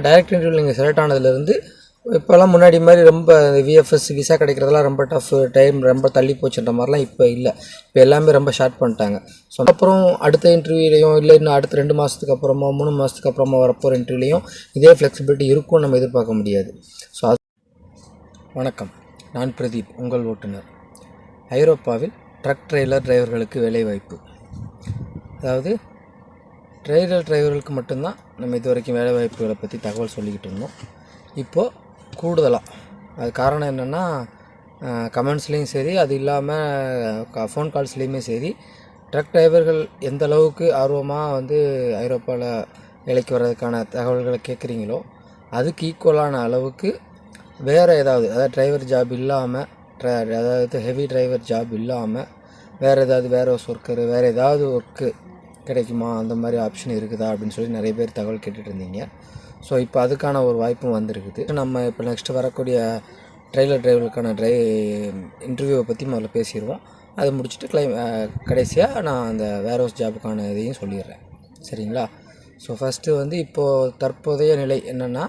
Direct interview நீங்கள் select ஆனதுலேருந்து இப்போல்லாம் முன்னாடி மாதிரி ரொம்ப விஎஃப்எஸ் விசா கிடைக்கிறதெல்லாம் ரொம்ப டஃப், டைம் ரொம்ப தள்ளி போச்சுன்ற மாதிரிலாம் இப்போ இல்லை. இப்போ எல்லாமே ரொம்ப ஷார்ட் பண்ணிட்டாங்க. ஸோ அப்புறம் அடுத்த இன்டர்வியூலையும் இல்லை இன்னும் அடுத்த 2 மாதத்துக்கு அப்புறமா 3 மாதத்துக்கு அப்புறமா வரப்போகிற இன்டர்வியூலையும் இதே ஃப்ளெக்சிபிலிட்டி இருக்கும்னு நம்ம எதிர்பார்க்க முடியாது. ஸோ வணக்கம், நான் பிரதீப், உங்கள் ஓட்டுநர். ஐரோப்பாவில் ட்ரக் ட்ரெய்லர் டிரைவர்களுக்கு வேலைவாய்ப்பு. அதாவது ட்ரெய்லர் டிரைவர்களுக்கு மட்டும்தான் நம்ம இது வரைக்கும் வேலைவாய்ப்புகளை பற்றி தகவல் சொல்லிக்கிட்டு இருந்தோம். இப்போது கூடுதலாக அது காரணம் என்னென்னா, கமெண்ட்ஸ்லேயும் சரி, அது இல்லாமல் ஃபோன் கால்ஸ்லேயுமே சரி, ட்ரக் டிரைவர்கள் எந்த அளவுக்கு ஆர்வமாக ஐரோப்பாவில் வேலைக்கு வர்றதுக்கான தகவல்களை கேட்குறீங்களோ அதுக்கு ஈக்குவலான அளவுக்கு வேறு ஏதாவது, அதாவது டிரைவர் ஜாப் இல்லாமல், அதாவது ஹெவி டிரைவர் ஜாப் இல்லாமல் வேறு ஏதாவது வேர்ஹவுஸ் ஒர்க்கரு, வேறு ஏதாவது ஒர்க்கு கிடைக்குமா, அந்த மாதிரி ஆப்ஷன் இருக்குதா அப்படின்னு சொல்லி நிறைய பேர் தகவல் கேட்டுட்டு இருந்தீங்க. ஸோ இப்போ அதுக்கான ஒரு வாய்ப்பும் வந்திருக்குது. நம்ம இப்போ நெக்ஸ்ட்டு வரக்கூடிய ட்ரெய்லர் டிரைவர்களுக்கான இன்டர்வியூவை பற்றி முதல்ல பேசிடுவோம். அதை முடிச்சுட்டு கடைசியாக நான் அந்த வேர்ஹவுஸ் ஜாபுக்கான இதையும் சொல்லிடுறேன், சரிங்களா? ஸோ ஃபஸ்ட்டு இப்போது தற்போதைய நிலை என்னென்னா,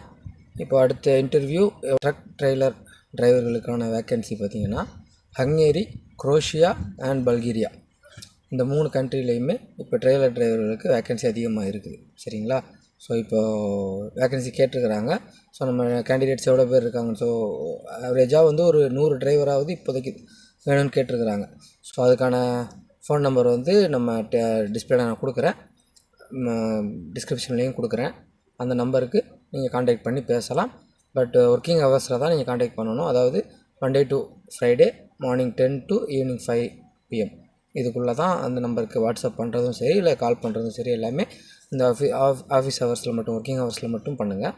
இப்போ அடுத்த இன்டர்வியூ ட்ரக் ட்ரெய்லர் டிரைவர்களுக்கான வேக்கன்சி பார்த்திங்கன்னா ஹங்கேரி, குரோஷியா அண்ட் பல்கேரியா, இந்த 3 கண்ட்ரிலையுமே இப்போ ட்ரெய்லர் டிரைவர்களுக்கு வேக்கன்சி அதிகமாக இருக்குது, சரிங்களா? ஸோ இப்போது வேக்கன்சி கேட்டிருக்கிறாங்க. ஸோ நம்ம கேண்டிடேட்ஸ் எவ்வளோ பேர் இருக்காங்க, ஸோ ஆவரேஜாக ஒரு 100 டிரைவராவது இப்போதைக்கு வேணும்னு கேட்டிருக்கிறாங்க. ஸோ அதுக்கான ஃபோன் நம்பர் நம்ம டிஸ்பிளேல நான் கொடுக்குறேன், டிஸ்கிரிப்ஷன்லேயும் கொடுக்குறேன். அந்த நம்பருக்கு நீங்கள் காண்டாக்ட் பண்ணி பேசலாம். பட் ஒர்க்கிங் ஹவர்ஸில் தான் நீங்கள் காண்டாக்ட் பண்ணணும். அதாவது Monday to Friday morning 10 to evening 5 PM இதுக்குள்ளே தான் அந்த நம்பருக்கு வாட்ஸ்அப் பண்ணுறதும் சரி, இல்லை கால் பண்ணுறதும் சரி, எல்லாமே இந்த ஆஃபீஸ் ஹவர்ஸில் மட்டும், ஒர்க்கிங் ஹவர்ஸில் மட்டும் பண்ணுங்கள்.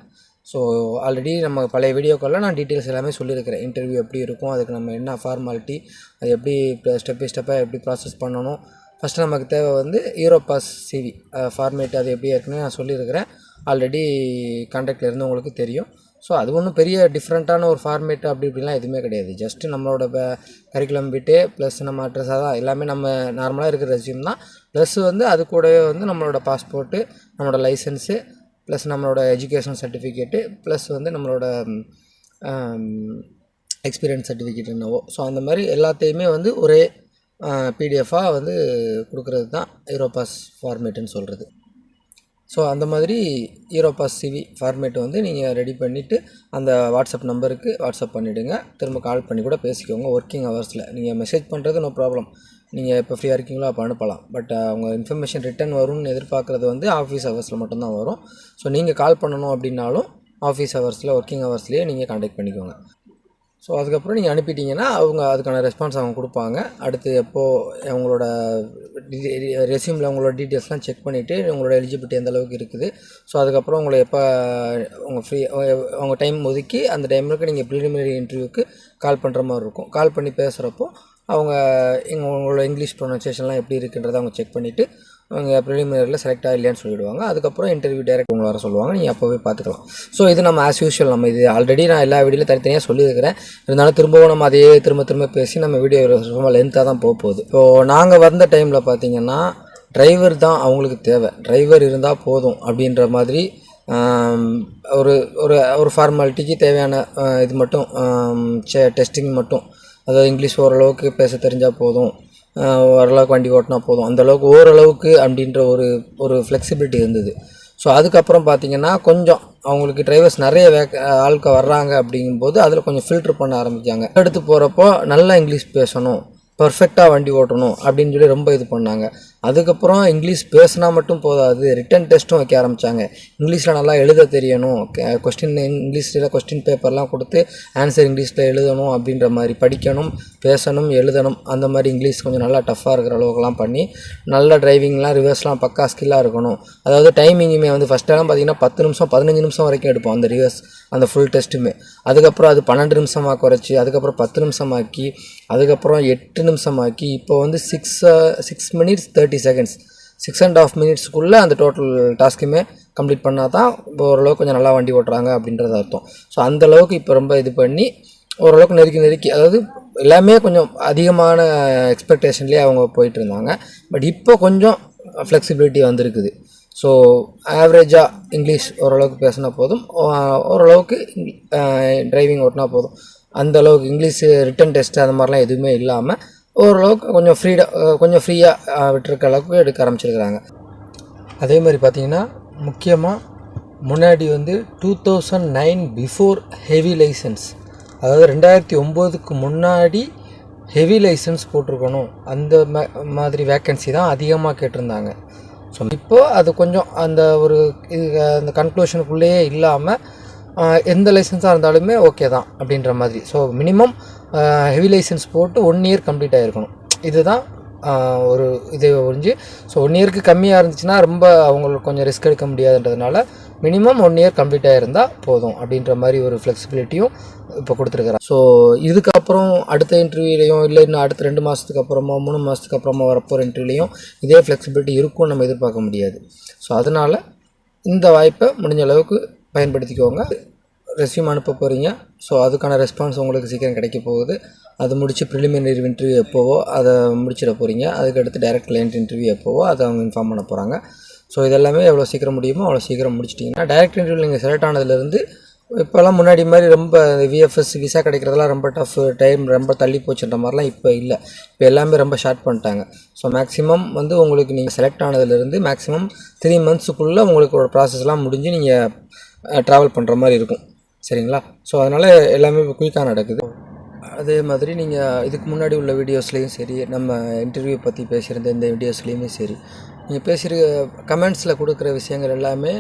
ஸோ ஆல்ரெடி நம்ம பழைய வீடியோக்களில் நான் டீட்டெயில்ஸ் எல்லாமே சொல்லியிருக்கிறேன். இன்டர்வியூ எப்படி இருக்கும், அதுக்கு நம்ம என்ன ஃபார்மாலிட்டி, அது எப்படி ஸ்டெப் பை ஸ்டெப்பாக எப்படி ப்ராசஸ் பண்ணணும். ஃபஸ்ட்டு நமக்கு தேவை யூரோபாஸ் சிவி ஃபார்மேட், அது எப்படி ஏற்கனவே நான் சொல்லியிருக்கிறேன். ஆல்ரெடி கான்டாக்டில் இருந்து உங்களுக்கு தெரியும். ஸோ அது ஒன்றும் பெரிய டிஃப்ரெண்ட்டான ஒரு ஃபார்மேட்டு அப்படி இப்படிலாம் எதுவுமே கிடையாது. ஜஸ்ட்டு நம்மளோட கரிக்குலம் பிட்டு ப்ளஸ் நம்ம அட்ரஸாக தான் எல்லாமே நம்ம நார்மலாக இருக்கிற ரெஸ்யூம் தான். ப்ளஸ் அது கூடவே நம்மளோட பாஸ்போர்ட்டு, நம்மளோட லைசன்ஸு, ப்ளஸ் நம்மளோட எஜுகேஷன் சர்டிஃபிகேட்டு, ப்ளஸ் நம்மளோட எக்ஸ்பீரியன்ஸ் சர்டிஃபிகேட் என்னவோ, ஸோ அந்த மாதிரி எல்லாத்தையுமே ஒரே பிடிஎஃபாக கொடுக்குறது தான் யூரோபாஸ் ஃபார்மேட்டுன்னு சொல்கிறது. ஸோ அந்த மாதிரி யூரோபாஸ் சிவி ஃபார்மேட்டு நீங்கள் ரெடி பண்ணிவிட்டு அந்த வாட்ஸ்அப் நம்பருக்கு வாட்ஸ்அப் பண்ணிவிடுங்க. திரும்ப கால் பண்ணி கூட பேசிக்கோங்க. ஒர்க்கிங் ஹவர்ஸில் நீங்கள் மெசேஜ் பண்ணுறது நோ ப்ராப்ளம், நீங்கள் எப்போ ஃப்ரீயாக இருக்கீங்களோ அப்போ அனுப்பலாம். பட் அவங்க இன்ஃபர்மேஷன் ரிட்டன் வரும்னு எதிர்பார்க்குறது ஆஃபீஸ் ஹவர்ஸில் மட்டும்தான் வரும். ஸோ நீங்கள் கால் பண்ணணும் அப்படின்னாலும் ஆஃபீஸ் ஹவர்ஸில், ஒர்க்கிங் ஹவர்ஸ்லேயே நீங்கள் காண்டாக்ட் பண்ணிக்கோங்க. ஸோ அதுக்கப்புறம் நீங்கள் அனுப்பிட்டீங்கன்னா அவங்க அதுக்கான ரெஸ்பான்ஸ் அவங்க கொடுப்பாங்க. அடுத்து எப்போது அவங்களோட ரெஸ்யூமில் உங்களோட டீட்டெயில்ஸ்லாம் செக் பண்ணிவிட்டு உங்களோட எலிஜிபிலிட்டி எந்த அளவுக்கு இருக்குது, ஸோ அதுக்கப்புறம் உங்களை எப்போ உங்கள் அவங்க டைம் ஒதுக்கி அந்த டைமுக்கு நீங்கள் ப்ரிலிமினரி இன்டர்வியூக்கு கால் பண்ணுற மாதிரி இருக்கும். கால் பண்ணி பேசுகிறப்போ அவங்க உங்களோட இங்கிலீஷ் ப்ரொனன்சியேஷன்லாம் எப்படி இருக்குன்றதை அவங்க செக் பண்ணிவிட்டு அவங்க ப்ரிலிமினரியில் செலக்ட் இல்லையான்னு சொல்லிவிடுவாங்க. அதுக்கப்புறம் இன்டர்வியூ டைரக்ட் உங்களை வர சொல்லுவாங்க, நீங்கள் அப்போவே பார்த்துக்கலாம். ஸோ இது நம்ம ஆஸ் யூஷுவல், நம்ம இது ஆல்ரெடி நான் எல்லா வீடியோலையும் தனித்தனியாக சொல்லியிருக்கிறேன். இருந்தாலும் திரும்பவும் நம்ம அதையே திரும்ப பேசி நம்ம வீடியோ ரொம்ப லென்த்தாக தான் போகுது. இப்போது நாங்கள் வந்த டைமில் பார்த்திங்கன்னா டிரைவர் தான் அவங்களுக்கு தேவை, டிரைவர் இருந்தால் போதும் அப்படின்ற மாதிரி ஒரு ஒரு ஒரு ஃபார்மாலிட்டிக்கு தேவையான இது மட்டும், டெஸ்டிங் மட்டும், அதாவது இங்கிலீஷ் ஓரளவுக்கு பேச தெரிஞ்சால் போதும், ஓரளவுக்கு வண்டி ஓட்டினா போதும், அந்தளவுக்கு ஓரளவுக்கு அப்படின்ற ஒரு ஃப்ளெக்சிபிலிட்டி இருந்தது. ஸோ அதுக்கப்புறம் பார்த்திங்கன்னா கொஞ்சம் அவங்களுக்கு டிரைவர்ஸ் நிறைய ஆட்கள் வர்றாங்க அப்படிங்கும்போது அதில் கொஞ்சம் ஃபில்ட்ரு பண்ண ஆரம்பித்தாங்க. எடுத்து போகிறப்போ நல்லா இங்கிலீஷ் பேசணும், பர்ஃபெக்டாக வண்டி ஓட்டணும் அப்படின்னு சொல்லி ரொம்ப இது பண்ணாங்க. அதுக்கப்புறம் இங்கிலீஷ் பேசினா மட்டும் போதாது, ரிட்டன் டெஸ்ட்டும் வைக்க ஆரம்பித்தாங்க. இங்கிலீஷில் நல்லா எழுத தெரியணும், கொஸ்டின் இங்கிலீஷில் கொஸ்டின் பேப்பர்லாம் கொடுத்து ஆன்சர் இங்கிலீஷில் எழுதணும் அப்படின்ற மாதிரி, படிக்கணும், பேசணும், எழுதணும், அந்த மாதிரி இங்கிலீஷ் கொஞ்சம் நல்லா டஃப்பாக இருக்கிற அளவுக்குலாம் பண்ணி நல்ல டிரைவிங்லாம் ரிவர்ஸ்லாம் பக்கா ஸ்கில்லாக இருக்கணும். அதாவது டைமிங்குமே ஃபஸ்ட்டெல்லாம் பார்த்திங்கன்னா 10 நிமிஷம் 15 நிமிஷம் வரைக்கும் எடுப்போம் அந்த ரிவர்ஸ், அந்த ஃபுல் டெஸ்ட்டுமே. அதுக்கப்புறம் அது 12 நிமிஷமாக குறைச்சி, அதுக்கப்புறம் 10 நிமிஷமாக்கி, அதுக்கப்புறம் 8 நிமிஷமாக்கி, இப்போ 6 minutes 30 seconds, 6.5 minutesக்குள்ளே அந்த டோட்டல் டாஸ்க்குமே கம்ப்ளீட் பண்ணால் தான் இப்போ ஓரளவுக்கு கொஞ்சம் நல்லா வண்டி ஓட்டுறாங்க அப்படின்றது அர்த்தம். ஸோ அந்தளவுக்கு இப்போ ரொம்ப இது பண்ணி ஓரளவுக்கு நெருக்கி, அதாவது எல்லாமே கொஞ்சம் அதிகமான எக்ஸ்பெக்டேஷன்லேயே அவங்க போயிட்டு இருந்தாங்க. பட் இப்போ கொஞ்சம் ஃப்ளெக்சிபிலிட்டி வந்திருக்குது. ஸோ ஆவரேஜாக இங்கிலீஷ் ஓரளவுக்கு பேசினா போதும், ஓரளவுக்கு டிரைவிங் ஓட்டினா போதும். அந்தளவுக்கு இங்கிலீஷு ரிட்டன் டெஸ்ட்டு அந்த மாதிரிலாம் எதுவுமே இல்லாமல் ஓரளவுக்கு கொஞ்சம் ஃப்ரீயாக விட்டுருக்க அளவுக்கு எடுக்க ஆரம்பிச்சிருக்கிறாங்க. அதே மாதிரி பார்த்திங்கன்னா முக்கியமாக முன்னாடி 2009 பிஃபோர் ஹெவி லைசன்ஸ், அதாவது 2009க்கு முன்னாடி ஹெவி லைசன்ஸ் போட்டிருக்கணும், அந்த மாதிரி வேக்கன்சி தான் அதிகமாக கேட்டிருந்தாங்க. ஸோ இப்போது அது கொஞ்சம் அந்த ஒரு அந்த கன்க்ளூஷனுக்குள்ளேயே இல்லாமல் எந்த லைசன்ஸாக இருந்தாலுமே ஓகே தான் அப்படின்ற மாதிரி. ஸோ மினிமம் ஹெவி லைசன்ஸ் போட்டு 1 இயர் கம்ப்ளீட் ஆகிருக்கணும். இதுதான் ஒரு இது ஒழிஞ்சு. ஸோ 1 இயருக்கு கம்மியாக இருந்துச்சுன்னா ரொம்ப அவங்களுக்கு கொஞ்சம் ரிஸ்க் எடுக்க முடியாதுன்றதுனால மினிமம் 1 இயர் கம்ப்ளீட் ஆகிருந்தால் போதும் அப்படின்ற மாதிரி ஒரு ஃப்ளெக்சிபிலிட்டியும் இப்போ கொடுத்துருக்குறாங்க. ஸோ இதுக்கப்புறம் அடுத்த இன்டர்வியூலையும் இல்லை இன்னும் அடுத்த 2 மாதத்துக்கு அப்புறமோ 3 மாதத்துக்கு அப்புறமா வரப்போகிற இன்டர்வியூலையும் இதே ஃப்ளெக்சிபிலிட்டி இருக்கும்னு நம்ம எதிர்பார்க்க முடியாது. ஸோ அதனால் இந்த வாய்ப்பை முடிஞ்ச அளவுக்கு பயன்படுத்திக்கோங்க. ரெஸ்யூம் அனுப்ப போகிறீங்க, ஸோ அதுக்கான ரெஸ்பான்ஸ் உங்களுக்கு சீக்கிரம் கிடைக்க போகுது. அது முடித்து ப்ரிலிமினரி இன்டர்வியூ எப்போவோ அதை முடிச்சிட போகிறீங்க. அதுக்கடுத்து டைரக்ட் கிளையண்ட் இன்டர்வியூ எப்போவோ அதை அவங்க இன்ஃபார்ம் பண்ண போகிறாங்க. ஸோ இதெல்லாமே எவ்வளோ சீக்கிரம் முடியுமோ அவ்வளோ சீக்கிரம் முடிச்சிட்டிங்கன்னா டைரக்ட் இன்டர்வியூ நீங்கள் செலக்ட் ஆனதுலேருந்து இப்போல்லாம் முன்னாடி மாதிரி ரொம்ப விஎஃப்எஸ் விசா கிடைக்கிறதுலாம் ரொம்ப டஃப், டைம் ரொம்ப தள்ளி போச்சுன்ற மாதிரிலாம் இப்போ இல்லை. இப்போ எல்லாமே ரொம்ப ஷார்ட் பண்ணிட்டாங்க. ஸோ மேக்ஸிமம் உங்களுக்கு நீங்கள் செலக்ட் ஆனதுலேருந்து மேக்ஸிமம் 3 மந்த்ஸுக்குள்ளே உங்களுக்கு ஒரு ப்ராசஸ்லாம் முடிஞ்சு நீங்கள் ட்ராவல் பண்ணுற மாதிரி இருக்கும். சரிங்களா? ஸோ அதனால் எல்லாமே இப்போ குயிக்காக நடக்குது. அதே மாதிரி நீங்கள் இதுக்கு முன்னாடி உள்ள வீடியோஸ்லேயும் சரி, நம்ம இன்டர்வியூ பற்றி பேசியிருந்த இந்த வீடியோஸ்லேயுமே சரி, நீங்கள் பேசியிருக்க கமெண்ட்ஸில் கொடுக்குற விஷயங்கள் எல்லாமே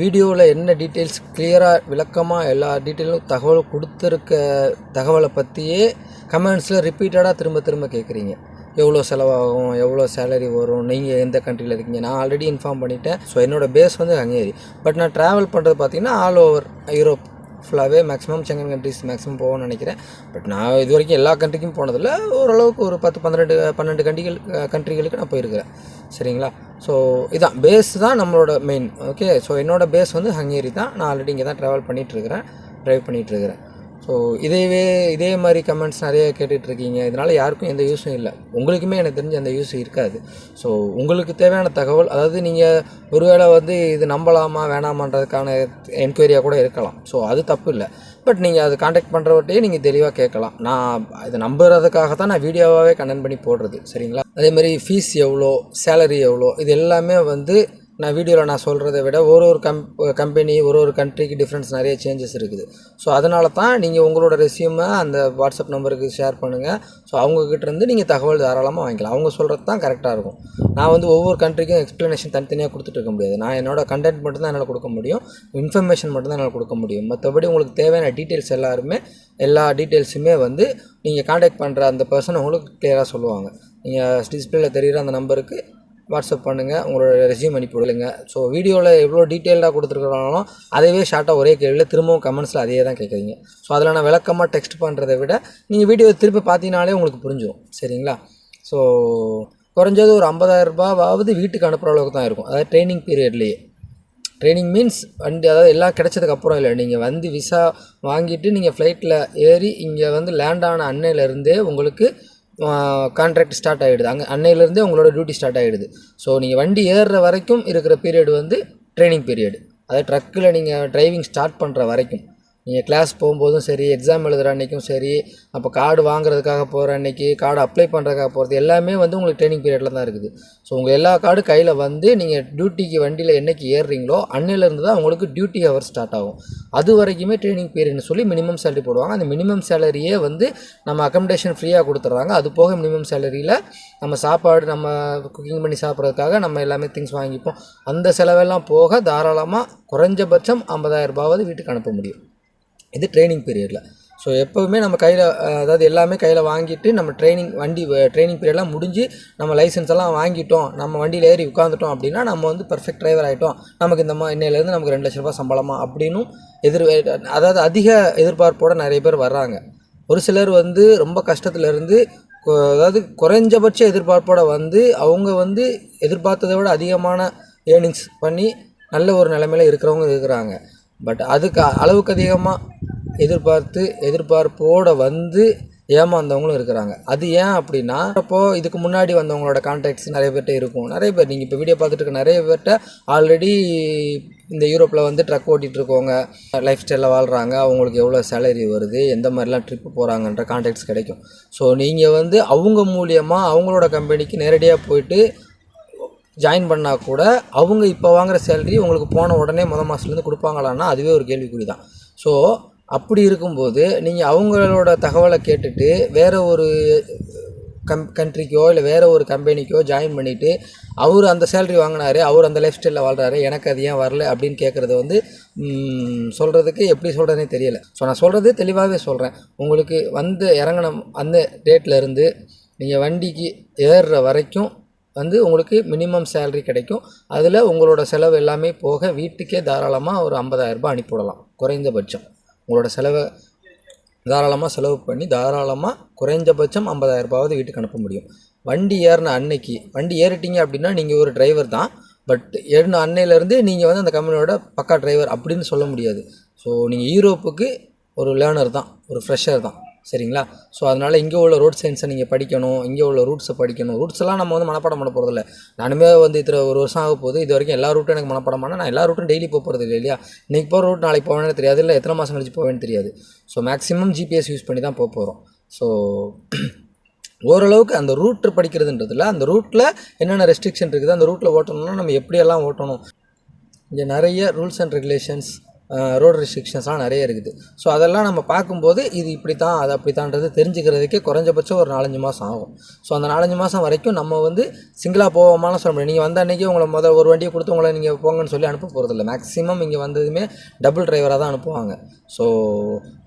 வீடியோவில் என்ன டீட்டெயில்ஸ் கிளியராக விளக்கமாக எல்லா டீட்டெயிலும் கொடுத்துருக்க தகவலை பற்றியே கமெண்ட்ஸில் ரிப்பீட்டடாக திரும்ப திரும்ப கேட்குறீங்க. எவ்வளோ செலவாகும், எவ்வளோ சேலரி வரும், நீங்கள் எந்த கண்ட்ரியில் இருக்கீங்க, நான் ஆல்ரெடி இன்ஃபார்ம் பண்ணிட்டேன். ஸோ என்னோடய பேஸ் ஹங்கேரி. பட் நான் ட்ராவல் பண்ணுறது பார்த்திங்கன்னா ஆல் ஓவர் யூரோப் ஃபுல்லாகவே மேக்ஸிமம் செங்கன் கண்ட்ரிஸ் மேக்ஸிமம் போகணும்னு நினைக்கிறேன். பட் நான் இது வரைக்கும் எல்லா கண்ட்ரிக்கும் போனதில்லை. ஓரளவுக்கு ஒரு 10-12 கண்ட்ரிகளுக்கு நான் போயிருக்கிறேன். சரிங்களா? ஸோ இதான் பேஸ் தான் நம்மளோட மெயின். ஓகே, ஸோ என்னோடய பேஸ் ஹங்கேரி தான். நான் ஆல்ரெடி இங்கே தான் ட்ராவல் பண்ணிகிட்ருக்கிறேன், ட்ரைவ் பண்ணிகிட்ருக்கிறேன். ஸோ இதே மாதிரி கமெண்ட்ஸ் நிறைய கேட்டுட்ருக்கீங்க. இதனால் யாருக்கும் எந்த யூஸும் இல்லை. உங்களுக்குமே எனக்கு தெரிஞ்ச அந்த யூஸ் இருக்காது. ஸோ உங்களுக்கு தேவையான தகவல், அதாவது நீங்கள் ஒருவேளை இது நம்பலாமா வேணாமான்றதுக்கான என்கொயரியாக கூட இருக்கலாம். ஸோ அது தப்பு இல்லை. பட் நீங்கள் அது காண்டாக்ட் பண்ணுறவட்டையே நீங்கள் தெளிவாக கேட்கலாம். நான் இதை நம்புறதுக்காக தான் நான் வீடியோவாகவே கண்டென்ட் பண்ணி போடுறது. சரிங்களா? அதேமாதிரி ஃபீஸ் எவ்வளோ, சேலரி எவ்வளோ, இது எல்லாமே நான் வீடியோவில் நான் சொல்கிறத விட ஒரு கம்பெனி ஒரு கண்ட்ரிக்கு டிஃப்ரென்ஸ் நிறைய சேஞ்சஸ் இருக்குது. ஸோ அதனால தான் நீங்கள் உங்களோட ரெஸ்யூமை அந்த வாட்ஸ்அப் நம்பருக்கு ஷேர் பண்ணுங்கள். ஸோ அவங்கக்கிட்டேருந்து நீங்கள் தகவல் தாராளமாக வாங்கிக்கலாம். அவங்க சொல்கிறது தான் கரெக்டாக இருக்கும். நான் ஒவ்வொரு கண்ட்ரிக்கும் எக்ஸ்ப்ளனேஷன் தனித்தனியாக கொடுத்துட்டு இருக்க முடியாது. நான் என்னோட கண்டென்ட் மட்டும்தான் என்னால் கொடுக்க முடியும், இன்ஃபர்மேஷன் மட்டும்தான் என்னால் கொடுக்க முடியும். மற்றபடி உங்களுக்கு தேவையான டீட்டெயில்ஸ் எல்லா டீட்டெயில்ஸுமே நீங்கள் காண்டாக்ட் பண்ணுற அந்த பர்சன் உங்களுக்கு கிளியராக சொல்லுவாங்க. நீங்கள் டிஸ்பிளேயில் தெரிகிற அந்த நம்பருக்கு வாட்ஸ்அப் பண்ணுங்கள், உங்களோட ரெஸ்யூம் அனுப்பி விடுங்க. ஸோ வீடியோவில் எவ்வளோ டீட்டெயில்டாக கொடுத்துருக்குறாங்களோ அதையே ஷார்ட்டாக ஒரே கேள்வியில் திரும்பவும் கமெண்ட்ஸில் அதையே தான் கேட்குறீங்க. ஸோ அதில் நான் விளக்கமாக டெக்ஸ்ட் பண்ணுறதை விட நீங்கள் வீடியோ திருப்பி பார்த்தீங்கனாலே உங்களுக்கு புரிஞ்சிடும். சரிங்களா? ஸோ குறைஞ்சது ஒரு 50,000 ரூபாவாவது வீட்டுக்கு அனுப்புகிற அளவுக்கு தான் இருக்கும். அதாவது ட்ரைனிங் பீரியட்லேயே. ட்ரைனிங் மீன்ஸ் அதாவது எல்லாம் கிடைச்சதுக்கப்புறம் இல்லை, நீங்கள் விசா வாங்கிட்டு நீங்கள் ஃப்ளைட்டில் ஏறி இங்கே லேண்ட் ஆன அன்னையிலேருந்தே உங்களுக்கு கான்ட்ராக்ட் ஸ்டார்ட் ஆகிடுது. அன்னையிலேருந்தே உங்களோட டியூட்டி ஸ்டார்ட் ஆகிடுது. ஸோ நீங்கள் வண்டி ஏறுற வரைக்கும் இருக்கிற பீரியட் ட்ரைனிங் பீரியட். அதாவது ட்ரக்கில் நீங்கள் டிரைவிங் ஸ்டார்ட் பண்ணுற வரைக்கும், நீங்கள் கிளாஸ் போகும்போதும் சரி, எக்ஸாம் எழுதுகிற அன்றைக்கும் சரி, அப்போ கார்டு வாங்குறதுக்காக போகிற அன்றைக்கி, கார்டு அப்ளை பண்ணுறதுக்காக போகிறது எல்லாமே உங்களுக்கு ட்ரைனிங் பீரியடில் தான் இருக்குது. ஸோ உங்கள் எல்லா கார்டு கையில் நீங்கள் டியூட்டிக்கு வண்டியில் என்றைக்கு ஏறுறீங்களோ அன்னையிலேருந்து தான் உங்களுக்கு டியூட்டி ஹவர் ஸ்டார்ட் ஆகும். அது வரைக்குமே ட்ரைனிங் பீரியட்னு சொல்லி மினிமம் சேலரி போடுவாங்க. அந்த மினிமம் சேலரியே நம்ம அக்கமடேஷன் ஃப்ரீயாக கொடுத்துட்றாங்க. அது போக மினிமம் சேலரியில் நம்ம சாப்பாடு, நம்ம குக்கிங் பண்ணி சாப்பிட்றதுக்காக நம்ம எல்லாமே திங்ஸ் வாங்கிப்போம். அந்த செலவெல்லாம் போக தாராளமாக குறைஞ்சபட்சம் 50,000 ரூபாவது வீட்டுக்கு அனுப்ப முடியும். இது ட்ரைனிங் பீரியடில். ஸோ எப்போவுமே நம்ம கையில், அதாவது எல்லாமே கையில் வாங்கிட்டு நம்ம ட்ரைனிங் பீரியட்லாம் முடிஞ்சு நம்ம லைசன்ஸ் எல்லாம் வாங்கிட்டோம், நம்ம வண்டியில் ஏறி உட்காந்துட்டோம் அப்படின்னா நம்ம பர்ஃபெக்ட் டிரைவர் ஆகிட்டோம், நமக்கு இந்த இன்னையிலேருந்து நமக்கு 2 லட்ச ரூபா சம்பளமா அப்படின்னும் அதாவது அதிக எதிர்பார்ப்போடு நிறைய பேர் வர்றாங்க. ஒரு சிலர் ரொம்ப கஷ்டத்துலேருந்து, அதாவது குறைஞ்சபட்ச எதிர்பார்ப்போடு அவங்க எதிர்பார்த்ததை விட அதிகமான ஏர்னிங்ஸ் பண்ணி நல்ல ஒரு நிலைமையில் இருக்கிறவங்க இருக்கிறாங்க. பட் அதுக்கு அளவுக்கு அதிகமாக எதிர்பார்ப்போடு ஏமாந்தவங்களும் இருக்கிறாங்க. அது ஏன் அப்படின்னா, அப்போது இதுக்கு முன்னாடி வந்தவங்களோட கான்டாக்ட்ஸ் நிறைய பேர்கிட்ட இருக்கும். நிறைய பேர் நீங்கள் இப்போ வீடியோ பார்த்துட்டு இருக்க நிறைய பேர்கிட்ட ஆல்ரெடி இந்த யூரோப்பில் வந்து ட்ரக் ஓட்டிகிட்டு இருக்கவங்க, லைஃப் ஸ்டைலில் வாழ்கிறாங்க, அவங்களுக்கு எவ்வளோ சேலரி வருது, எந்த மாதிரிலாம் ட்ரிப்பு போகிறாங்கன்ற கான்டாக்ட்ஸ் கிடைக்கும். ஸோ நீங்கள் வந்து அவங்க மூலியமாக அவங்களோட கம்பெனிக்கு நேரடியாக போயிட்டு ஜாயின் பண்ணால் கூட அவங்க இப்போ வாங்குகிற சேலரி உங்களுக்கு போன உடனே மாதத்துலேருந்து கொடுப்பாங்களான்னா அதுவே ஒரு கேள்விக்குறி தான். ஸோ அப்படி இருக்கும்போது நீங்கள் அவங்களோட தகவலை கேட்டுட்டு வேறு ஒரு கண்ட்ரிக்கோ இல்லை வேறு ஒரு கம்பெனிக்கோ ஜாயின் பண்ணிவிட்டு அவர் அந்த சேலரி வாங்கினாரு, அவர் அந்த லைஃப் ஸ்டைலில் வாழ்கிறாரு, எனக்கு அது ஏன் வரல அப்படின்னு கேட்குறது வந்து சொல்கிறதுக்கு எப்படி சொல்கிறதுனே தெரியலை. ஸோ நான் சொல்கிறது தெளிவாகவே சொல்கிறேன். உங்களுக்கு வந்து இறங்கின அந்த டேட்லேருந்து நீங்கள் வண்டிக்கு ஏறுற வரைக்கும் வந்து உங்களுக்கு மினிமம் சேலரி கிடைக்கும். அதில் உங்களோட செலவு எல்லாமே போக வீட்டுக்கே தாராளமாக ஒரு 50,000 அனுப்பிவிடலாம். குறைந்தபட்சம் உங்களோட செலவை தாராளமாக செலவு பண்ணி தாராளமாக குறைஞ்சபட்சம் 50,000 வீட்டுக்கு அனுப்ப முடியும். வண்டி ஏறின அன்னைக்கு வண்டி ஏறிட்டீங்க அப்படின்னா நீங்கள் ஒரு டிரைவர் தான். பட் ஏறின அன்னையிலேருந்து நீங்கள் வந்து அந்த கம்பெனியோட பக்கா டிரைவர் அப்படின்னு சொல்ல முடியாது. ஸோ நீங்கள் யூரோப்புக்கு ஒரு லேர்னர் தான், ஒரு ஃப்ரெஷர் தான். சரிங்களா? ஸோ அதனால் இங்கே உள்ள ரோட் சயின்ஸை நீங்கள் படிக்கணும், இங்கே உள்ள ரூட்ஸை படிக்கணும். ரூட்ஸ்லாம் நம்ம வந்து மனப்பாடம் பண்ண போகிறதில்ல. நானுமே வந்து இத்தனை ஒரு வருஷம் ஆக போகுது, இது வரைக்கும் எல்லா ரூட்டும் எனக்கு மனப்பாடம் பண்ணால் நான் எல்லா ரூட்டும் டெய்லி போகிறது இல்லை இல்லையா? இன்றைக்கி போகிற ரூட் நாளைக்கு போவேன்னு தெரியாது, இல்லை எத்தனை மாதம் கழிச்சு போவேன்னு தெரியாது. ஸோ மேக்ஸிமம் ஜிபிஎஸ் யூஸ் பண்ணி தான் போகிறோம். ஸோ ஓரளவுக்கு அந்த ரூட்டு படிக்கிறதுன்றதில்ல, அந்த ரூட்டில் என்னென்ன ரெஸ்ட்ரிக்ஷன் இருக்குது, அந்த ரூட்டில் ஓட்டணும்னா நம்ம எப்படியெல்லாம் ஓட்டணும், இங்கே நிறைய ரூல்ஸ் அண்ட் ரெகுலேஷன்ஸ், ரோடு ரெஸ்ட்ரிக்ஷன்ஸ்லாம் நிறைய இருக்குது. ஸோ அதெல்லாம் நம்ம பார்க்கும்போது இது இப்படி தான் அது அப்படி தான்றது தெரிஞ்சுக்கிறதுக்கே குறைஞ்சபட்சம் ஒரு 4-5 மாதம் ஆகும். ஸோ அந்த 4-5 மாதம் வரைக்கும் நம்ம வந்து சிங்கிளாக போவோமான்னு சொல்ல முடியும். நீங்கள் வந்த அன்றைக்கி உங்களை ஒரு வண்டியை கொடுத்து உங்களை நீங்கள் போங்கன்னு சொல்லி அனுப்ப போகிறதில்ல. மேக்ஸிமம் இங்கே வந்ததுமே டபுள் டிரைவராக தான் அனுப்புவாங்க. ஸோ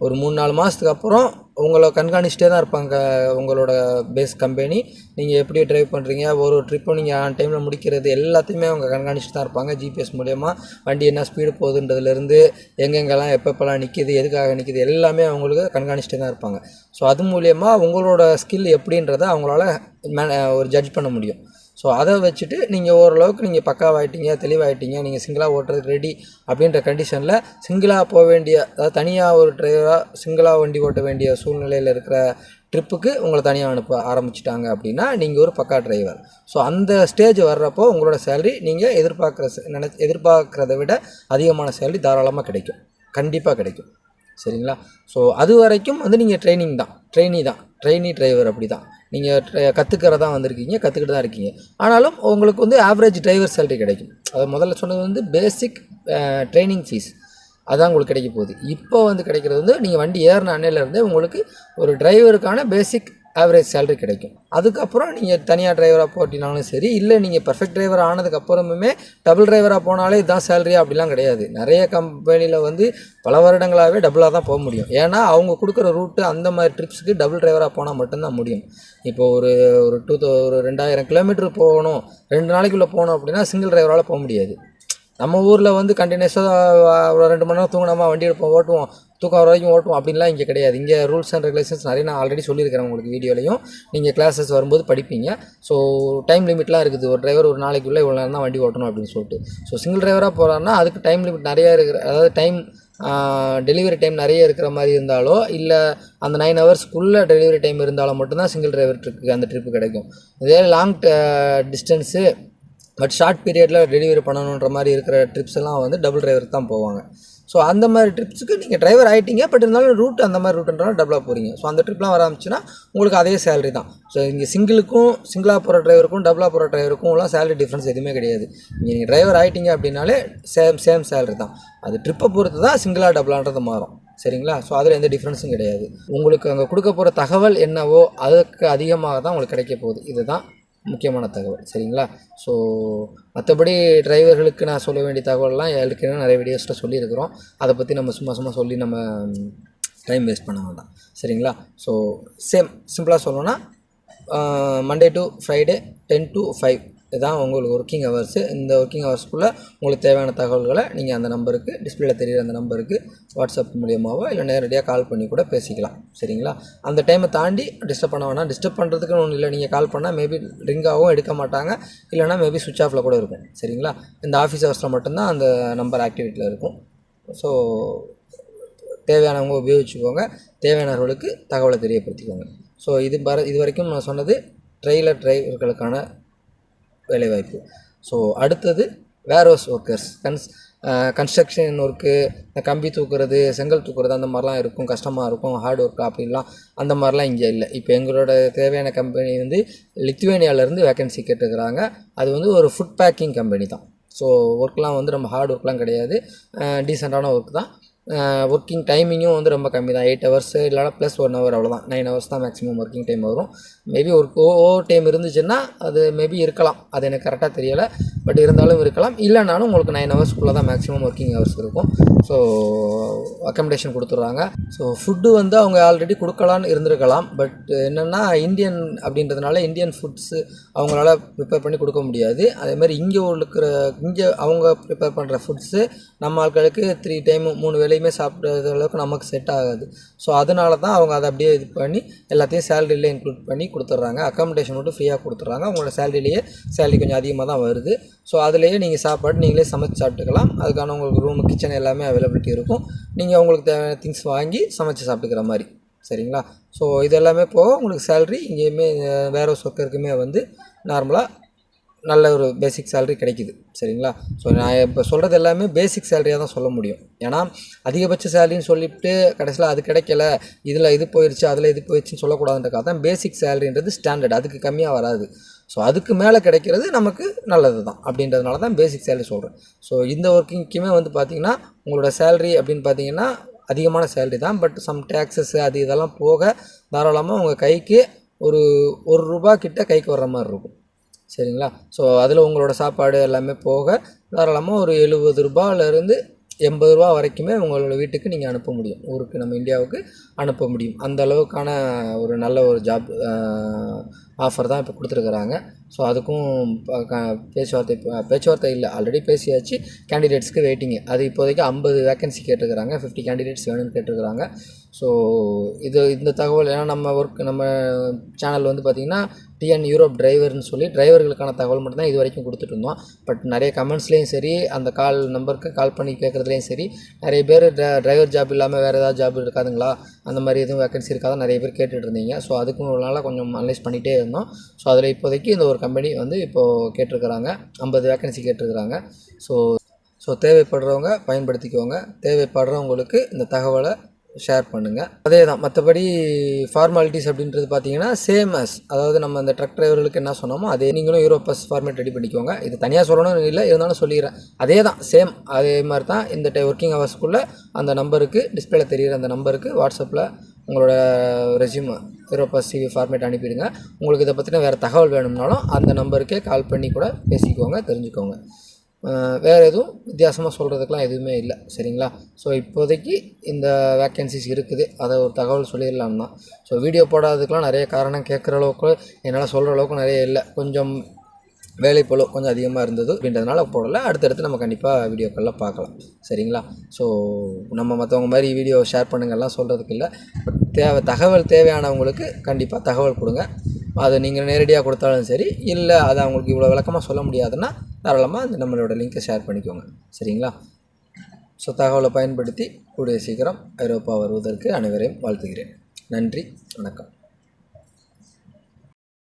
ஒரு 3-4 மாதத்துக்கு அப்புறம் உங்களை கண்காணிச்சிட்டே தான் இருப்பாங்க உங்களோட பேஸ் கம்பெனி. நீங்கள் எப்படி ட்ரைவ் பண்ணுறீங்க, ஒரு ட்ரிப்பும் நீங்கள் ஆன் டைமில் முடிக்கிறது எல்லாத்தையுமே அவங்க கண்காணிச்சுட்டு தான் இருப்பாங்க. ஜிபிஎஸ் மூலயமா வண்டி என்ன ஸ்பீடு போகுதுன்றதுலேருந்து எங்கெங்கெல்லாம் எப்பப்பெல்லாம் நிற்கிது, எதுக்காக நிற்கிது எல்லாமே அவங்களுக்கு கண்காணிச்சிட்டே தான் இருப்பாங்க. ஸோ அது மூலயமா உங்களோட ஸ்கில் எப்படின்றத அவங்களால ஒரு ஜட்ஜ் பண்ண முடியும். ஸோ அதை வச்சுட்டு நீங்கள் ஓரளவுக்கு நீங்கள் பக்காவாகிட்டீங்க, தெளிவாகிட்டீங்க, நீங்கள் சிங்கிளாக ஓட்டுறதுக்கு ரெடி அப்படின்ற கண்டிஷனில் சிங்கிளாக போக வேண்டிய, அதாவது தனியாக ஒரு டிரைவராக சிங்கிளாக வண்டி ஓட்ட வேண்டிய சூழ்நிலையில் இருக்கிற ட்ரிப்புக்கு உங்களை தனியாக அனுப்ப ஆரம்பிச்சிட்டாங்க அப்படின்னா நீங்கள் ஒரு பக்கா டிரைவர். ஸோ அந்த ஸ்டேஜ் வர்றப்போ உங்களோட சேலரி நீங்கள் எதிர்பார்க்குறத விட அதிகமான சேலரி தாராளமாக கிடைக்கும், கண்டிப்பாக கிடைக்கும். சரிங்களா? ஸோ அது வரைக்கும் வந்து நீங்கள் ட்ரெயினி டிரைவர் அப்படி தான் நீங்கள் கற்றுக்கிறதா வந்திருக்கீங்க, கற்றுக்கிட்டு தான் இருக்கீங்க. ஆனாலும் உங்களுக்கு வந்து ஆவரேஜ் டிரைவர் சேலரி கிடைக்கும். அது முதல்ல சொன்னது வந்து பேசிக் ட்ரைனிங் ஃபீஸ், அதான் உங்களுக்கு கிடைக்க போகுது. இப்போ வந்து கிடைக்கிறது வந்து நீங்கள் வண்டி ஏறின அன்னையிலேருந்தே உங்களுக்கு ஒரு டிரைவருக்கான பேசிக் ஆவரேஜ் சேலரி கிடைக்கும். அதுக்கப்புறம் நீங்கள் தனியாக டிரைவராக போட்டினாலும் சரி, இல்லை நீங்கள் பர்ஃபெக்ட் டிரைவர் ஆனதுக்கப்புறமுமே டபுள் டிரைவராக போனாலே இதுதான் சேலரி அப்படிலாம் கிடையாது. நிறைய கம்பெனியில் வந்து பல வருடங்களாகவே டபுளாக தான் போக முடியும். ஏன்னா அவங்க கொடுக்குற ரூட்டு அந்த மாதிரி ட்ரிப்ஸுக்கு டபுள் டிரைவராக போனால் மட்டும்தான் முடியும். இப்போ ஒரு 2000 கிலோமீட்டர் போகணும், 2 நாளைக்குள்ளே போகணும் அப்படின்னா சிங்கிள் டிரைவரால் போக முடியாது. நம்ம ஊரில் வந்து கண்டினியூஸாக ஒரு 2 மணி நேரம் தூங்கினோமா வண்டி எடுப்போம், ஓட்டுவோம், தூக்கம் வர வரைக்கும் ஓட்டுவோம் அப்படின்லாம் இங்கே கிடையாது. இங்கே ரூல்ஸ் அண்ட் ரெகுலேஷன்ஸ் நிறைய நான் ஆல்ரெடி சொல்லியிருக்கிறேன் உங்களுக்கு வீடியோலையும், நீங்கள் கிளாஸஸ் வரும்போது படிப்பீங்க. ஸோ டைம் லிமிட்லாம் இருக்குது. ஒரு டிரைவர் ஒரு நாளைக்குள்ளே இவ்வளோ நேரம் தான் வண்டி ஓட்டணும் அப்படின்னு சொல்லிட்டு. ஸோ சிங்கிள் டிரைவராக போகிறாருன்னா அதுக்கு டைம் லிமிட் நிறையா இருக்கிற, அதாவது டெலிவரி டைம் நிறைய இருக்கிற மாதிரி இருந்தாலோ, இல்லை அந்த 9 ஹவர்ஸ்க்குள்ளே டெலிவரி டைம் இருந்தாலும் மட்டும்தான் சிங்கிள் டிரைவர் அந்த ட்ரிப்பு கிடைக்கும். இதே லாங் டிஸ்டன்ஸு பட் ஷார்ட் பீரியடில் டெலிவரி பண்ணணுன்ற மாதிரி இருக்கிற ட்ரிப்ஸ் எல்லாம் வந்து டபுள் டிரைவருக்கு தான் போவாங்க. ஸோ அந்த மாதிரி ட்ரிப்ஸுக்கு நீங்கள் டிரைவர் ஆகிட்டீங்க, பட் இருந்தாலும் ரூட் அந்த மாதிரி ரூட்டுன்றனால டபுளாக போகிறீங்க. ஸோ அந்த ட்ரிப்லாம் வர ஆரம்பிச்சுன்னா உங்களுக்கு அதே சேலரி தான். ஸோ இங்கே சிங்கிளாக போகிற டிரைவருக்கும் டபுளாக போகிற டிரைவருக்கும்லாம் சேலரி டிஃப்ரென்ஸ் எதுவுமே கிடையாது. நீங்கள் டிரைவர் ஆகிட்டீங்க அப்படின்னாலே சேம் சேலரி தான். அது ட்ரிப்பை பொறுத்து தான் சிங்கிளாக டபுளான்றது மாறும். சரிங்களா? ஸோ அதில் எந்த டிஃப்ரென்ஸும் கிடையாது. உங்களுக்கு அங்கே கொடுக்க போகிற தகவல் என்னவோ அதுக்கு அதிகமாக தான் உங்களுக்கு கிடைக்க போகுது. இதுதான் முக்கியமான தகவல். சரிங்களா? ஸோ மற்றபடி டிரைவர்களுக்கு நான் சொல்ல வேண்டிய தகவல்லாம் ஏற்கனவே நிறைய வீடியோஸில் சொல்லியிருக்கிறோம். அதை பற்றி நம்ம சும்மா சொல்லி நம்ம டைம் வேஸ்ட் பண்ண வேண்டாம். சரிங்களா? ஸோ சிம்பிளாக சொல்லணும்னா மண்டே டு ஃப்ரைடே 10 to 5 இதுதான் உங்களுக்கு ஒர்க்கிங் ஹவர்ஸு. இந்த ஒர்க்கிங் ஹவர்ஸ்க்குள்ளே உங்களுக்கு தேவையான தகவல்களை நீங்கள் அந்த நம்பருக்கு, டிஸ்பிளேல தெரிகிற அந்த நம்பருக்கு வாட்ஸ்அப் மூலியமாகவோ இல்லை நேரடியாக கால் பண்ணி கூட பேசிக்கலாம். சரிங்களா? அந்த டைமை தாண்டி டிஸ்டர்ப் பண்ண வேணாம். டிஸ்டர்ப் பண்ணுறதுக்குன்னு ஒன்றும் இல்லை. நீங்கள் கால் பண்ணால் மேபி ரிங்காகவும் எடுக்க மாட்டாங்க, இல்லைனா மேபி சுவிட்ச் ஆஃபில் கூட இருக்கும். சரிங்களா? இந்த ஆஃபீஸ் ஹவர்ஸில் மட்டும்தான் அந்த நம்பர் ஆக்டிவேட்டில் இருக்கும். ஸோ தேவையானவங்க உபயோகிச்சுக்கோங்க, தேவையானவர்களுக்கு தகவலை தெரியப்படுத்திக்கோங்க. ஸோ இது வரைக்கும் நான் சொன்னது ட்ரெய்லர் டிரைவர்களுக்கான வேலைவாய்ப்பு. ஸோ அடுத்தது வேர்ஹவுஸ் ஒர்க்கர்ஸ், கன்ஸ்ட்ரக்ஷன் ஒர்க்கு, இந்த கம்பி தூக்குறது, செங்கல் தூக்குறது, அந்த மாதிரிலாம் இருக்கும், கஷ்டமாக இருக்கும், ஹார்ட் ஒர்க் அப்படின்லாம் அந்த மாதிரிலாம் இங்கே இல்லை. இப்போ எங்களோட தேவையான கம்பெனி வந்து லித்துவேனியாவிலேருந்து வேக்கன்சி கேட்டுக்கிறாங்க. அது வந்து ஒரு ஃபுட் பேக்கிங் கம்பெனி தான். ஸோ ஒர்க்லாம் வந்து நம்ம ஹார்ட் ஒர்க்லாம் கிடையாது, டீசெண்டான ஒர்க் தான். ஒர்க்கிங் டைமிங்கும் வந்து ரொம்ப கம்மி தான், 8 ஹவர்ஸு இல்லைனா ப்ளஸ் 1 ஹவர், அவ்வளோதான். 9 ஹவர்ஸ் தான் மேக்ஸிமம் ஒர்க்கிங் டைம் வரும். மேபி ஒரு ஓவர் டைம் இருந்துச்சுன்னா அது மேபி இருக்கலாம், அது எனக்கு கரெக்டாக தெரியலை. பட் இருந்தாலும் இருக்கலாம், இல்லைனாலும் உங்களுக்கு 9 ஹவர்ஸ்க்குள்ளே தான் மேக்ஸிமம் ஒர்க்கிங் ஹவர்ஸ் இருக்கும். ஸோ அக்கமடேஷன் கொடுத்துட்றாங்க. ஸோ ஃபுட்டு வந்து அவங்க ஆல்ரெடி கொடுக்கலான்னு இருந்திருக்கலாம். பட் என்னென்னா இந்தியன் அப்படின்றதுனால இந்தியன் ஃபுட்ஸு அவங்களால ப்ரிப்பேர் பண்ணி கொடுக்க முடியாது. அதேமாதிரி இங்கே அவங்க ப்ரிப்பேர் பண்ணுற ஃபுட்ஸு நம்ம ஆட்களுக்கு 3 டைம் 3 வேளையுமே சாப்பிட்றது அளவுக்கு நமக்கு செட் ஆகாது. ஸோ அதனால தான் அவங்க அதை அப்படியே இது பண்ணி எல்லாத்தையும் சேலரியிலே இன்க்ளூட் பண்ணி கொடுத்துட்றாங்க. அக்கமடேஷன் மட்டும் ஃப்ரீயாக கொடுத்துட்றாங்க. உங்களோட சேலரி கொஞ்சம் அதிகமாக தான் வருது. ஸோ அதிலேயே நீங்கள் சாப்பாடு நீங்களே சமைச்சு சாப்பிட்டுக்கலாம். அதுக்கான உங்களுக்கு ரூமு, கிச்சன் எல்லாமே அவைலபிலிட்டி இருக்கும். நீங்கள் உங்களுக்கு தேவையான திங்ஸ் வாங்கி சமைச்சு சாப்பிட்டுக்கிற மாதிரி. சரிங்களா? ஸோ இது எல்லாமே போக உங்களுக்கு சேலரி இங்கேயுமே வேர்ஹவுஸ் ஒர்க்கருக்குமே வந்து நார்மலாக நல்ல ஒரு பேசிக் சேலரி கிடைக்கிது. சரிங்களா? ஸோ நான் இப்போ சொல்கிறது எல்லாமே பேசிக் சேலரியாக தான் சொல்ல முடியும். ஏன்னா அதிகபட்ச சேலரின்னு சொல்லிவிட்டு கடைசியில் அது கிடைக்கல, இதில் இது போயிடுச்சு, அதில் இது போயிடுச்சுன்னு சொல்லக்கூடாதுன்றக்காக தான் பேசிக் சேலரின்றது ஸ்டாண்டர்ட், அதுக்கு கம்மியாக வராது. ஸோ அதுக்கு மேலே கிடைக்கிறது நமக்கு நல்லது தான் அப்படின்றதுனால தான் பேசிக் சேலரி சொல்கிறேன். ஸோ இந்த ஒர்க்கிங்க்குமே வந்து பார்த்திங்கன்னா உங்களோட சேலரி அப்படின்னு பார்த்தீங்கன்னா அதிகமான சேலரி தான். பட் சம் டேக்ஸஸ் அது இதெல்லாம் போக தாராளமாக உங்கள் கைக்கு ஒரு ரூபா கிட்ட கைக்கு வர்ற மாதிரி இருக்கும். சரிங்களா? ஸோ அதில் உங்களோட சாப்பாடு எல்லாமே போக தாராளமாக ஒரு 70 ரூபாயிலேருந்து 80 ரூபா வரைக்குமே உங்களோட வீட்டுக்கு நீங்கள் அனுப்ப முடியும், ஊருக்கு நம்ம இந்தியாவுக்கு அனுப்ப முடியும். அந்த அளவுக்கான ஒரு நல்ல ஒரு ஜாப் ஆஃபர் தான் இப்போ கொடுத்துருக்குறாங்க. ஸோ அதுக்கும் பேச்சுவார்த்தை இல்லை, ஆல்ரெடி பேசியாச்சு. கேண்டிடேட்ஸ்க்கு வெயிட்டிங்கு. அது இப்போதைக்கு 50 வேக்கன்சி கேட்டுருக்குறாங்க, 50 கேண்டிடேட்ஸ் வேணும்னு கேட்டுருக்குறாங்க. ஸோ இந்த தகவல் ஏன்னா நம்ம சேனல் வந்து பார்த்திங்கன்னா டிஎன் யூரோப் டிரைவர்னு சொல்லி டிரைவர்களுக்கான தகவல் மட்டும்தான் இது வரைக்கும் கொடுத்துட்டு இருந்தோம். பட் நிறைய கமெண்ட்ஸ்லேயும் சரி, அந்த நம்பருக்கு கால் பண்ணி கேட்குறதுலேயும் சரி, நிறைய பேர் டிரைவர் ஜாப் இல்லாமல் வேறு ஏதாவது ஜாப் இருக்காதுங்களா, அந்த மாதிரி எதுவும் வேக்கன்சி இருக்காதா நிறைய பேர் கேட்டுட்டு இருந்தீங்க. ஸோ அதுக்கும் ஒரு நாளாக கொஞ்சம் அனலைஸ் பண்ணிகிட்டே இருந்தோம். ஸோ அதில் இப்போதைக்கு இந்த ஒரு கம்பெனி வந்து இப்போது கேட்டிருக்கிறாங்க, 50 வேக்கன்சி கேட்டிருக்கிறாங்க. ஸோ தேவைப்படுறவங்க பயன்படுத்திக்கோங்க, தேவைப்படுறவங்களுக்கு இந்த தகவலை ஷேர் பண்ணுங்கள். அதே தான், மற்றபடி ஃபார்மாலிட்டிஸ் அப்படின்றது பார்த்தீங்கன்னா சேம் அதாவது நம்ம அந்த ட்ரக் டிரைவர்களுக்கு என்ன சொன்னோமோ அதே நீங்களும் யூரோபஸ் ஃபார்மேட் ரெடி பண்ணிக்கோங்க. இது தனியாக சொல்லணும்னு இல்லை, இருந்தாலும் சொல்லிடுறேன். அதே தான், சேம் அதே மாதிரி தான். இந்த ஒர்க்கிங் ஹவர்ஸ்க்குள்ளே அந்த நம்பருக்கு, டிஸ்பிளேல தெரிகிற அந்த நம்பருக்கு வாட்ஸ்அப்பில் உங்களோட ரெஸ்யூம் யூரோபஸ் சிவி ஃபார்மேட் அனுப்பிடுங்க. உங்களுக்கு இதை பற்றின வேறு தகவல் வேணும்னாலும் அந்த நம்பருக்கே கால் பண்ணி கூட பேசிக்கோங்க, தெரிஞ்சுக்கோங்க. வேறு எதுவும் வித்தியாசமாக சொல்கிறதுக்கெலாம் எதுவுமே இல்லை. சரிங்களா? ஸோ இப்போதைக்கு இந்த வேக்கன்சிஸ் இருக்குது, அதை ஒரு தகவல் சொல்லிடலாம் தான். ஸோ வீடியோ போடாததுக்கெலாம் நிறைய காரணம், கேட்குற அளவுக்கு என்னால் சொல்கிற அளவுக்கு நிறைய இல்லை, கொஞ்சம் வேலைப்பளு கொஞ்சம் அதிகமாக இருந்தது அப்படின்றதுனால போடலை. அடுத்தடுத்து நம்ம கண்டிப்பாக வீடியோக்கெல்லாம் பார்க்கலாம். சரிங்களா? ஸோ நம்ம மற்றவங்க மாதிரி வீடியோ ஷேர் பண்ணுங்கள்லாம் சொல்கிறதுக்கு இல்லை. பட் தகவல் தேவையானவங்களுக்கு கண்டிப்பாக தகவல் கொடுங்க. அதை நீங்கள் நேரடியாக கொடுத்தாலும் சரி, இல்லை அதை அவங்களுக்கு இவ்வளோ விளக்கமாக சொல்ல முடியாதுன்னா தாராளமாக அந்த நம்மளோட லிங்க்கை ஷேர் பண்ணிக்கோங்க. சரிங்களா? ஸோ தகவலை பயன்படுத்தி கூடிய சீக்கிரம் ஐரோப்பா வருவதற்கு அனைவரையும் வாழ்த்துகிறேன். நன்றி, வணக்கம்.